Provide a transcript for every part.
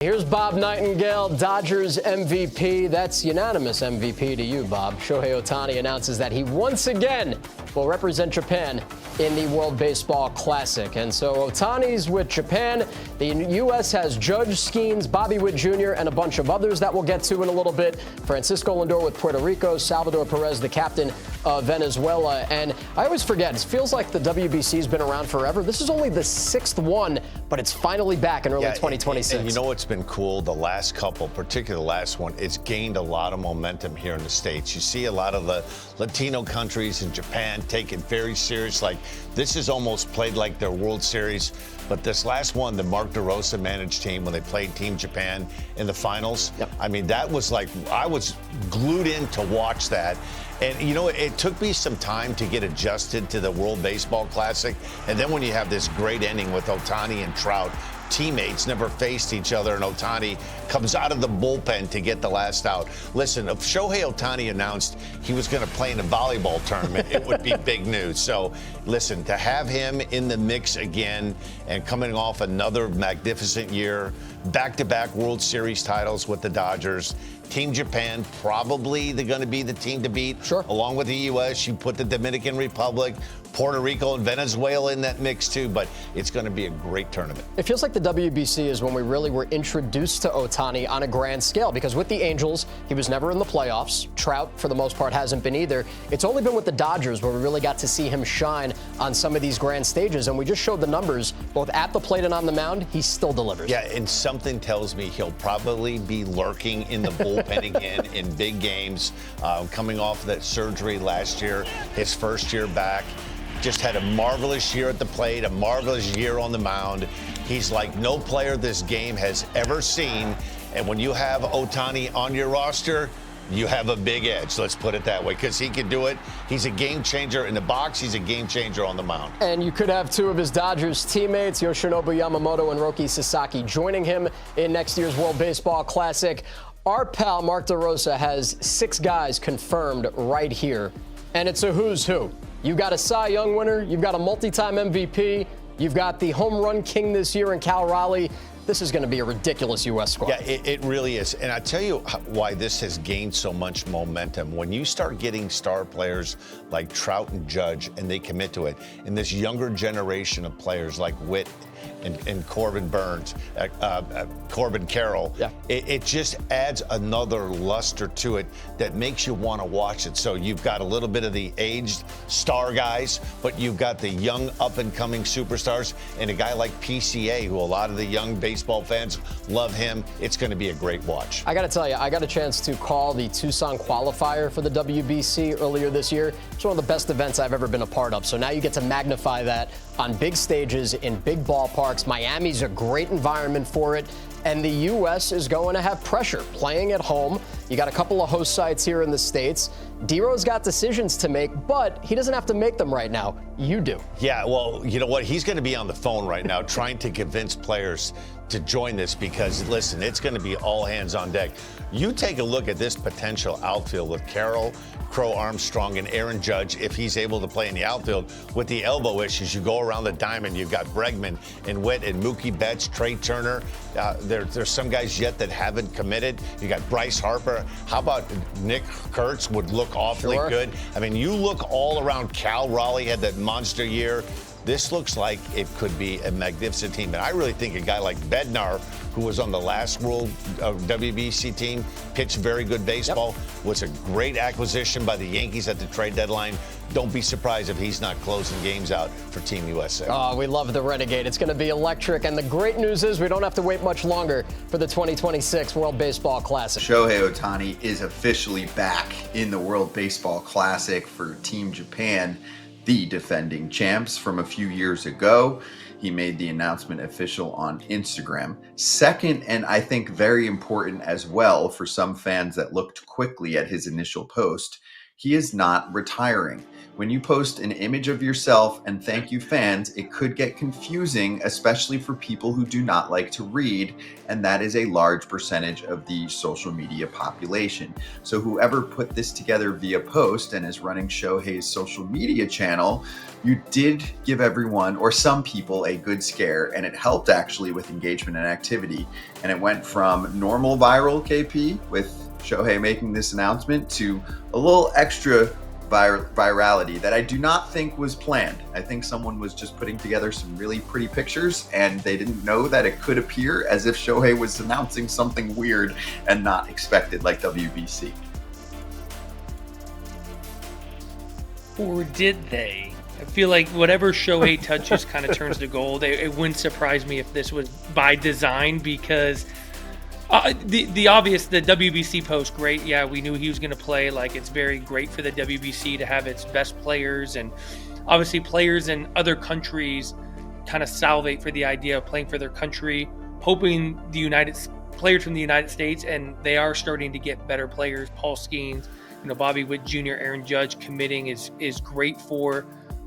Here's Bob Nightingale, Dodgers MVP. That's unanimous MVP to you, Bob. Shohei Ohtani announces that he once again will represent Japan in the World Baseball Classic. And so Ohtani's with Japan. The U.S. has Judge, Skeens, Bobby Witt Jr., and a bunch of others that we'll get to in a little bit. Francisco Lindor with Puerto Rico, Salvador Perez, the captain of Venezuela. And I always forget, it feels like the WBC's been around forever. This is only the 6th one, but it's finally back in early 2026. And you know what's been cool? The last couple, particularly the last one, it's gained a lot of momentum here in the States. You see a lot of the Latino countries in Japan take it very serious. Like, this is almost played like their World Series. But this last one, the Mark DeRosa managed team, when they played Team Japan in the finals, I mean, that was like, I was glued in to watch that. And, you know, it took me some time to get adjusted to the World Baseball Classic. And then when you have this great ending with Ohtani and Trout, teammates never faced each other, and Ohtani comes out of the bullpen to get the last out. Listen, if Shohei Ohtani announced he was going to play in a volleyball tournament, it would be big news. So, listen, to have him in the mix again and coming off another magnificent year, back-to-back World Series titles with the Dodgers, Team Japan, probably they're going to be the team to beat. Sure. Along with the U.S., you put the Dominican Republic, Puerto Rico, and Venezuela in that mix too, but it's going to be a great tournament. It feels like the WBC is when we really were introduced to Ohtani on a grand scale, because with the Angels, he was never in the playoffs. Trout, for the most part, hasn't been either. It's only been with the Dodgers where we really got to see him shine on some of these grand stages, and we just showed the numbers, both at the plate and on the mound. He still delivers. Yeah, and something tells me he'll probably be lurking in the bullpen again in big games, coming off that surgery last year, his first year back. Just had a marvelous year at the plate, a marvelous year on the mound. He's like no player this game has ever seen. And when you have Ohtani on your roster, you have a big edge, let's put it that way, because he can do it. He's a game changer in the box. He's a game changer on the mound. And you could have two of his Dodgers teammates, Yoshinobu Yamamoto and Roki Sasaki, joining him in next year's World Baseball Classic. Our pal Mark DeRosa has 6 guys confirmed right here, and it's a who's who. You got a Cy Young winner, you've got a multi-time MVP, you've got the home run king this year in Cal Raleigh. This is going to be a ridiculous U.S. squad. Yeah, it really is. And I tell you why this has gained so much momentum. When you start getting star players like Trout and Judge, and they commit to it, and this younger generation of players like Witt and Corbin Burns, Corbin Carroll, it just adds another luster to it that makes you want to watch it. So you've got a little bit of the aged star guys, but you've got the young up-and-coming superstars, and a guy like PCA, who a lot of the young baseball fans love him. It's going to be a great watch. I got to tell you, I got a chance to call the Tucson qualifier for the WBC earlier this year. It's one of the best events I've ever been a part of. So now you get to magnify that on big stages in big ballparks. Miami's a great environment for it. And the U.S. is going to have pressure playing at home. You got a couple of host sites here in the States. D-Rose got decisions to make, but he doesn't have to make them right now. You do. Yeah, well, you know what? He's going to be on the phone right now trying to convince players to join this because, listen, it's going to be all hands on deck. You take a look at this potential outfield with Carroll, Crow Armstrong, and Aaron Judge, if he's able to play in the outfield. With the elbow issues, you go around the diamond, you've got Bregman and Witt and Mookie Betts, Trey Turner. There's some guys yet that haven't committed. You got Bryce Harper. How about Nick Kurtz would look awfully good? I mean, you look all around. Cal Raleigh had that monster year. This looks like it could be a magnificent team. And I really think a guy like Bednar, who was on the last World WBC team, pitched very good baseball, was a great acquisition by the Yankees at the trade deadline. Don't be surprised if he's not closing games out for Team USA. Oh, we love the Renegade. It's going to be electric. And the great news is we don't have to wait much longer for the 2026 World Baseball Classic. Shohei Ohtani is officially back in the World Baseball Classic for Team Japan, the defending champs from a few years ago. He made the announcement official on Instagram. Second, and I think very important as well for some fans that looked quickly at his initial post, He is not retiring. When you post an image of yourself and thank you fans, it could get confusing, especially for people who do not like to read, and that is a large percentage of the social media population. So whoever put this together via post and is running Shohei's social media channel, you did give everyone or some people a good scare, and it helped actually with engagement and activity. And it went from normal viral KP with Shohei making this announcement to a little extra virality that I do not think was planned. I think someone was just putting together some really pretty pictures and they didn't know that it could appear as if Shohei was announcing something weird and not expected, like WBC. Or did they? I feel like whatever Shohei touches kind of turns to gold. It wouldn't surprise me if this was by design, because the obvious, the WBC post, great. Yeah, we knew he was going to play. Like, it's very great for the WBC to have its best players, and obviously players in other countries kind of salivate for the idea of playing for their country, hoping players from the United States, and they are starting to get better players. Paul Skeens, Bobby Witt Jr., Aaron Judge committing is great for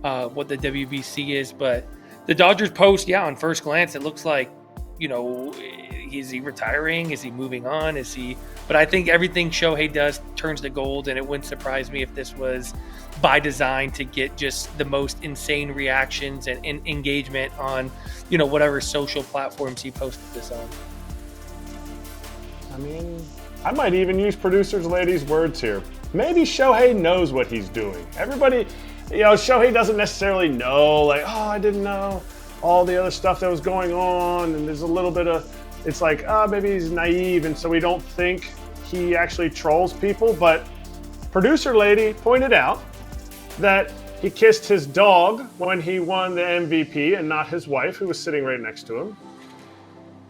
what the WBC is. But the Dodgers post, on first glance, it looks like, is he retiring? Is he moving on? But I think everything Shohei does turns to gold, and it wouldn't surprise me if this was by design to get just the most insane reactions and engagement on, whatever social platforms he posted this on. I mean, I might even use producer's lady's words here. Maybe Shohei knows what he's doing. Everybody, Shohei doesn't necessarily know, like, I didn't know all the other stuff that was going on, and there's a little bit of, it's like, maybe he's naive, and so we don't think he actually trolls people. But producer lady pointed out that he kissed his dog when he won the MVP and not his wife, who was sitting right next to him.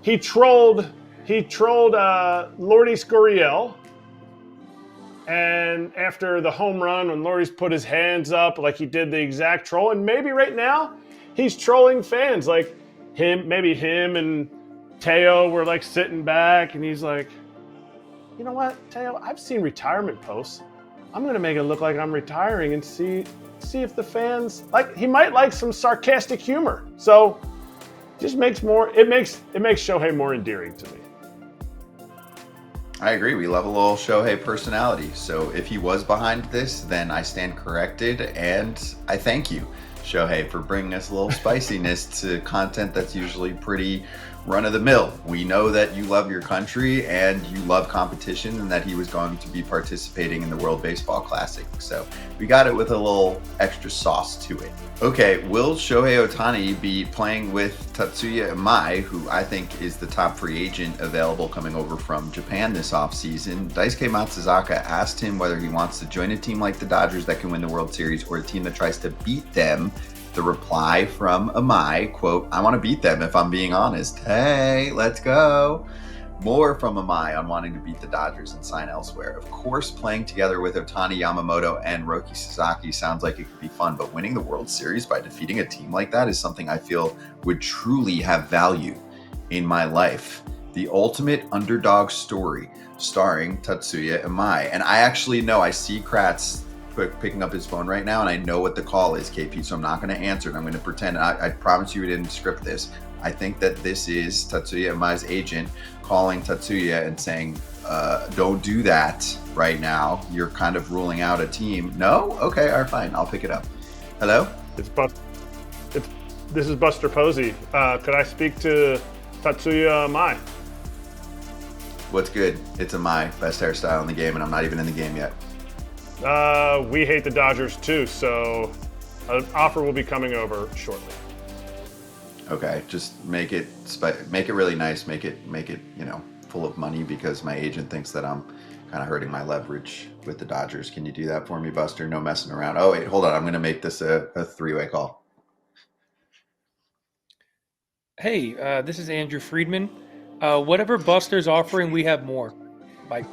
He trolled Lourdes Gurriel, and after the home run, when Lourdes put his hands up, like, he did the exact troll. And maybe right now he's trolling fans, like maybe him and Teo were like sitting back, and he's like, you know what, Teo, I've seen retirement posts. I'm going to make it look like I'm retiring and see if the fans, like, he might like some sarcastic humor. So just it makes Shohei more endearing to me. I agree. We love a little Shohei personality. So if he was behind this, then I stand corrected, and I thank you, Shohei, for bringing us a little spiciness to content that's usually pretty run-of-the-mill. We know that you love your country and you love competition, and that he was going to be participating in the World Baseball Classic. So we got it with a little extra sauce to it. Okay, will Shohei Ohtani be playing with Tatsuya Imai, who I think is the top free agent available coming over from Japan this offseason? Daisuke Matsuzaka asked him whether he wants to join a team like the Dodgers that can win the World Series, or a team that tries to beat them. The reply from Imai, quote, I want to beat them if I'm being honest. Hey, let's go. More from Imai on wanting to beat the Dodgers and sign elsewhere. Of course, playing together with Ohtani, Yamamoto, and Roki Sasaki sounds like it could be fun, but winning the World Series by defeating a team like that is something I feel would truly have value in my life. The ultimate underdog story, starring Tatsuya Imai. And I actually know, I see Kratz picking up his phone right now, and I know what the call is, KP, so I'm not going to answer it. I'm going to pretend. I promise you we didn't script this. I think that this is Tatsuya Imai's agent calling Tatsuya and saying, don't do that right now. You're kind of ruling out a team. No? Okay, all right, fine. I'll pick it up. Hello? This is Buster Posey. Could I speak to Tatsuya Imai? What's good? It's Imai, best hairstyle in the game, and I'm not even in the game yet. We hate the Dodgers too, so an offer will be coming over shortly. Okay, just make it really nice. Make it full of money, because my agent thinks that I'm kind of hurting my leverage with the Dodgers. Can you do that for me, Buster? No messing around. Oh wait, hold on. I'm going to make this a three-way call. Hey, this is Andrew Friedman. Whatever Buster's offering, we have more. Bye.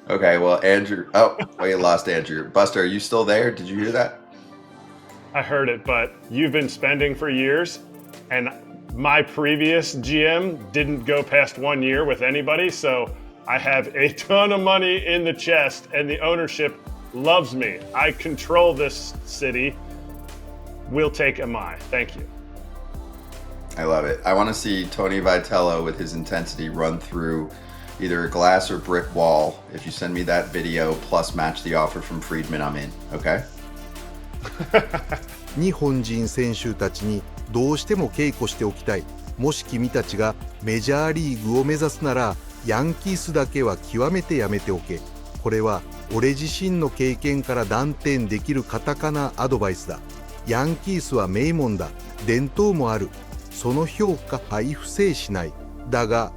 Okay, well, Andrew. Oh, we lost Andrew. Buster, are you still there? Did you hear that? I heard it, but you've been spending for years, and my previous GM didn't go past 1 year with anybody, so I have a ton of money in the chest, and the ownership loves me. I control this city. We'll take Imai. Thank you. I love it. I want to see Tony Vitello with his intensity run through either a glass or brick wall. If you send me that video plus match the offer from Friedman, I'm in. Okay? 日本人選手たちにどうしても稽古しておきたい。もし君たちがメジャーリーグを目指すならヤンキースだけは極めてやめておけ。これは俺自身の経験から断定できるカタカナアドバイスだ。ヤンキースは名門だ。伝統もある。その評価は不正しない。だが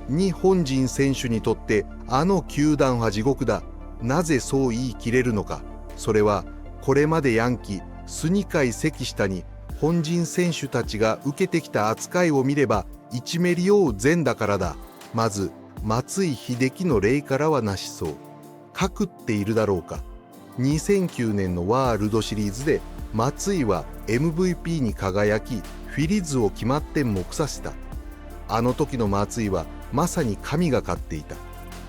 日本人選手にとってあの球団は地獄だ。なぜそう言い切れるのか。それはこれまでヤンキース2回席下に本人選手たちが受けてきた扱いを見れば一目瞭然だからだ。まず松井秀喜の例からはなしそう。かくっているだろうか。2009年のワールドシリーズで松井は MVP に輝きフィリーズを決まって目させた。あの時の松井はまさに神がかっていた。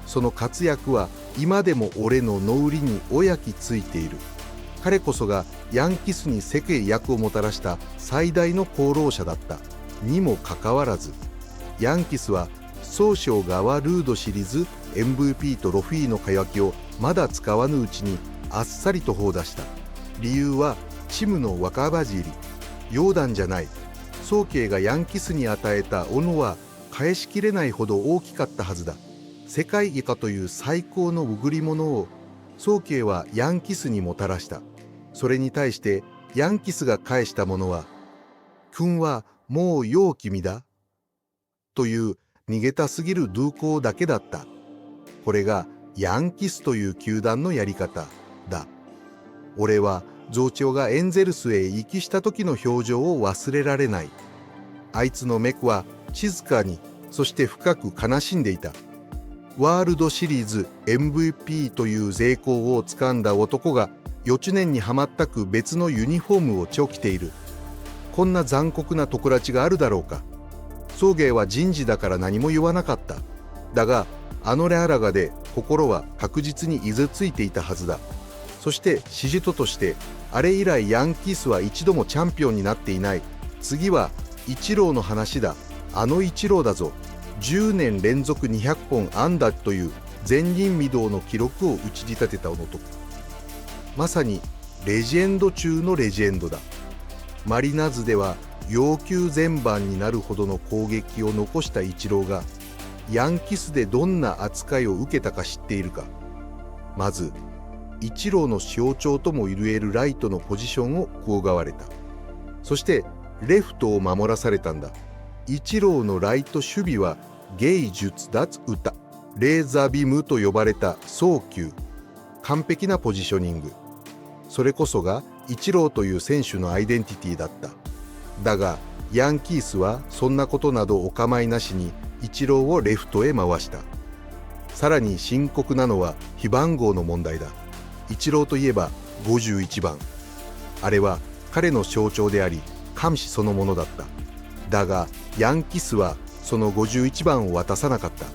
その活躍は今でも俺の脳裏におやきついている。彼こそがヤンキースに世界役をもたらした最大の功労者だったにもかかわらず、ヤンキースは総称ガワルードシリーズ MVP とロフィーの輝きをまだ使わぬうちにあっさりと放出した。理由はチームの若葉尻。冗談じゃない。宗慶がヤンキースに与えた恩は返しきれないほど大きかったはずだ。世界以下という最高の贈り物を宗慶はヤンキースにもたらした。それに対してヤンキースが返したものは、君はもうよう君だという逃げたすぎるドゥコーだけだった。これがヤンキースという球団のやり方だ。俺はゾウチョがエンゼルスへ行きした時の表情を忘れられない。あいつの目は静かに、そして深く悲しんでいた。ワールドシリーズ MVP という栄光をつかんだ男が予知年にはまったく別のユニフォームを着ている。こんな残酷なとこらちがあるだろうか。宗芸は人事だから何も言わなかった。だがあのレアラガで心は確実にいずついていたはずだ。そしてシジトとしてあれ以来ヤンキースは一度もチャンピオンになっていない。次はイチローの話だ。あのイチローだぞ。10年連続200本安打という前人未到の記録を打ち立てた男。まさにレジェンド中のレジェンドだ。マリナーズでは要求全番になるほどの攻撃を残したイチローがヤンキースでどんな扱いを受けたか知っているか。まずイチローの象徴とも言えるライトのポジションをこうがわれた。そしてレフトを守らされたんだ。イチローのライト守備は芸術脱歌、レーザービムと呼ばれた送球、完璧なポジショニング。それこそがイチローという選手のアイデンティティだった。だがヤンキースはそんなことなどお構いなしにイチローをレフトへ回した。さらに深刻なのは非番号の問題だ。イチローといえば51番。あれは彼の象徴であり神視そのものだった。だがヤンキースはその51番を渡さなかった。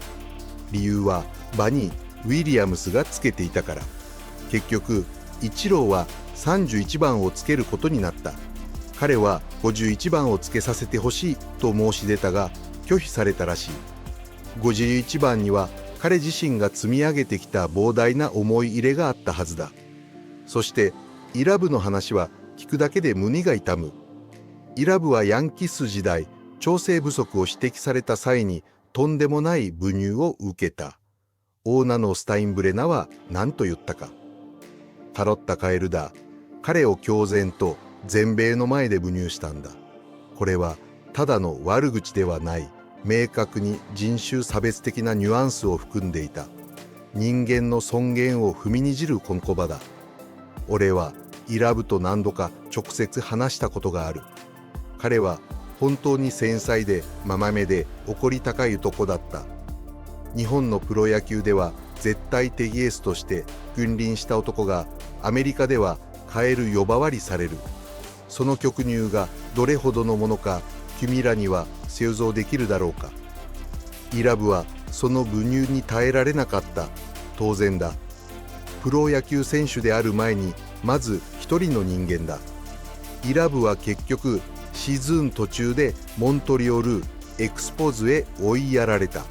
理由はバニー・ウィリアムスがつけていたから。結局イチローは31番をつけることになった。彼は51番をつけさせてほしいと申し出たが拒否されたらしい。51番には彼自身が積み上げてきた膨大な思い入れがあったはずだ。そしてイラブの話は聞くだけで胸が痛む。イラブはヤンキース時代調整不足を指摘された際にとんでもない侮辱を受けた。オーナのスタインブレナは何と言ったか。タロッタカエルだ。彼を狂然と全米の前で侮辱したんだ。これはただの悪口ではない。明確に人種差別的なニュアンスを含んでいた。人間の尊厳を踏みにじる言葉だ。俺はイラブと何度か直接話したことがある。彼は本当に繊細でままめで怒り高い男だった。日本のプロ野球では絶対的エースとして君臨した男がアメリカではカエル呼ばわりされる。その極入がどれほどのものか君らには想像できるだろうか。イラブはその侮辱に耐えられなかった。当然だ。ププロ野球選手である前にまず一人の人間だ。イラブは結局シーズン途中でモントリオールエクスポズへ追いやられた。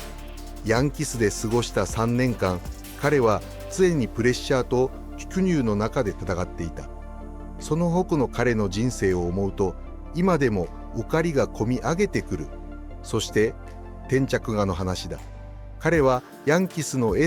ヤンキースで過ごした3年間、彼は常にプレッシャーと屈辱の中で戦っていた。その後の彼の人生を思うと今でも怒りがこみ上げてくる。そして転着画の話だ。彼はヤンキースのエー